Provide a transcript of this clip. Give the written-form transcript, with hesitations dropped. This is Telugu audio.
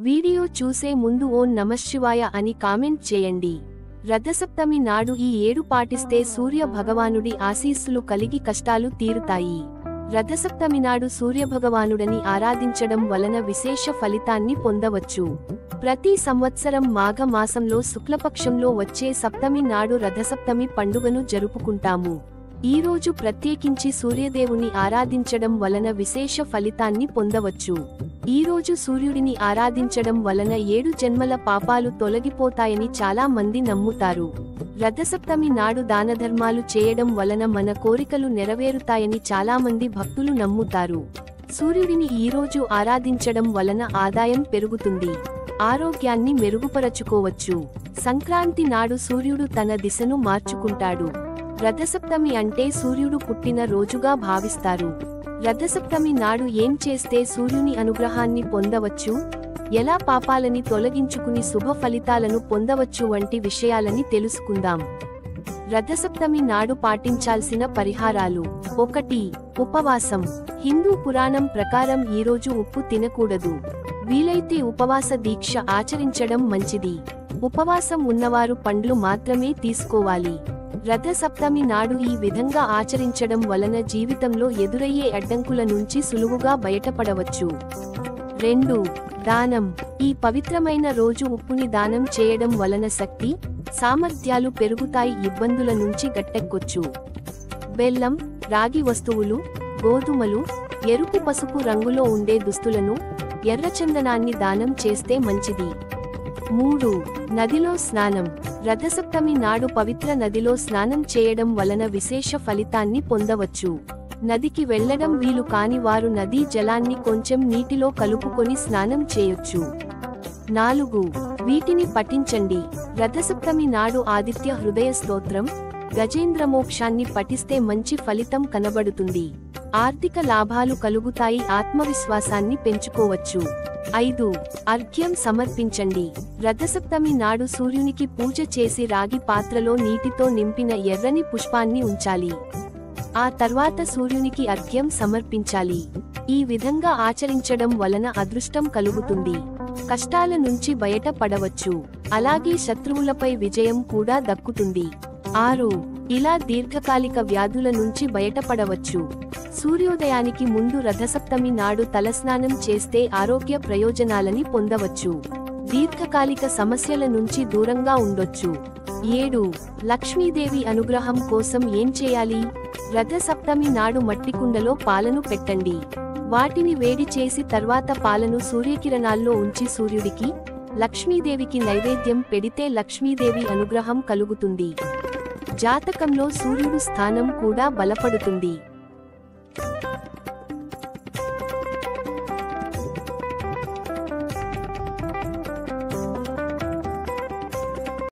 వీడియో చూసే ముందు ఓం నమఃశివాయ అని కామెంట్ చేయండి. రథసప్తమి నాడు ఈ 7 పాటిస్తే సూర్య భగవానుడి ఆశీస్సులు కలిగి కష్టాలు తీరుతాయి. రథసప్తమి నాడు సూర్యభగవానుడని ఆరాధించడం వలన విశేష ఫలితాన్ని పొందవచ్చు. ప్రతి సంవత్సరం మాఘ మాసంలో శుక్లపక్షంలో వచ్చే సప్తమి నాడు రథసప్తమి పండుగను జరుపుకుంటాము. ఈ రోజు ప్రత్యేకించి సూర్యదేవుని ఆరాధించడం వలన విశేష ఫలితాన్ని పొందవచ్చు. ఈ రోజు సూర్యుడిని ఆరాధించడం వలన 7 జన్మల పాపాలు తొలగిపోతాయని చాలా మంది నమ్ముతారు. రథసప్తమి నాడు దానధర్మాలు చేయడం వలన మన కోరికలు నెరవేరుతాయని చాలా మంది భక్తులు నమ్ముతారు. సూర్యుడిని ఈ రోజు ఆరాధించడం వలన ఆదాయం పెరుగుతుంది, ఆరోగ్యాన్ని మెరుగుపరచుకోవచ్చు. సంక్రాంతి నాడు సూర్యుడు తన దిశను మార్చుకుంటాడు. రథసప్తమి అంటే సూర్యుడు పుట్టిన రోజుగా భావిస్తారు. రథసప్తమి నాడు ఏం చేస్తే సూర్యుని అనుగ్రహాన్ని పొందవచ్చు, ఎలా పాపాలని తొలగించుకుని శుభ ఫలితాలను పొందవచ్చు వంటి విషయాలని తెలుసుకుందాం. రథసప్తమి నాడు పాటించాల్సిన పరిహారాలు. 1. ఉపవాసం. హిందూ పురాణం ప్రకారం ఈరోజు ఉప్పు తినకూడదు. వీలైతే ఉపవాస దీక్ష ఆచరించడం మంచిది. ఉపవాసం ఉన్నవారు పండ్లు మాత్రమే తీసుకోవాలి. రథసప్తమి నాడు ఈ విధంగా ఆచరించడం వలన జీవితంలో ఎదురయ్యే అడ్డంకుల నుంచి సులువుగా బయటపడవచ్చు. 2. దానం. ఈ పవిత్రమైన రోజు ఉప్పుని దానం చేయడం వలన శక్తి, సామర్థ్యాలు పెరుగుతాయి, ఇబ్బందుల నుంచి గట్టెక్కొచ్చు. బెల్లం, రాగి వస్తువులు, గోధుమలు, ఎరుపు పసుపు రంగులో ఉండే దుస్తులను, ఎర్రచందనాన్ని దానం చేస్తే మంచిది. 3. నదిలో స్నానం. రథసప్తమి నాడు పవిత్ర నదిలో స్నానం చేయడం వలన విశేష ఫలితాన్ని పొందవచ్చు. నదికి వెళ్లడం వీలు కాని వారు నదీ జలాన్ని కొంచెం నీటిలో కలుపుకొని స్నానం చేయొచ్చు. 4. వీటిని పఠించండి. రథసప్తమి నాడు ఆదిత్య హృదయ స్తోత్రం, గజేంద్రమోక్షాన్ని పఠిస్తే మంచి ఫలితం కనబడుతుంది. ఆర్థిక లాభాలు కలుగుతాయి, ఆత్మవిశ్వాసాన్ని పెంచుకోవచ్చు. 5. అర్ఘ్యం సమర్పించండి. రథసప్తమి నాడు సూర్యునికి పూజ చేసి రాగి పాత్రలో నీటితో నింపిన ఎర్రని పుష్పాన్ని ఉంచాలి. ఆ తర్వాత సూర్యునికి అర్ఘ్యం సమర్పించాలి. ఈ విధంగా ఆచరించడం వలన అదృష్టం కలుగుతుంది, కష్టాల నుంచి బయట పడవచ్చు, అలాగే శత్రువులపై విజయం కూడా దక్కుతుంది. 6. ఇలా దీర్ఘకాలిక వ్యాధుల నుంచి బయటపడవచ్చు. సూర్యోదయానికి ముందు రథసప్తమి నాడు తలస్నానం చేస్తే ఆరోగ్య ప్రయోజనాలని పొందవచ్చు, దీర్ఘకాలిక సమస్యల నుంచి దూరంగా ఉండొచ్చు. 7. లక్ష్మీదేవి అనుగ్రహం కోసం ఏం చేయాలి? రథసప్తమి నాడు మట్టికుండలో పాలను పెట్టండి. వాటిని వేడి చేసి తర్వాత పాలను సూర్యకిరణాల్లో ఉంచి సూర్యుడికి, లక్ష్మీదేవికి నైవేద్యం పెడితే లక్ష్మీదేవి అనుగ్రహం కలుగుతుంది. జాతకంలో సూర్యుడు స్థానం కూడా బలపడుతుంది.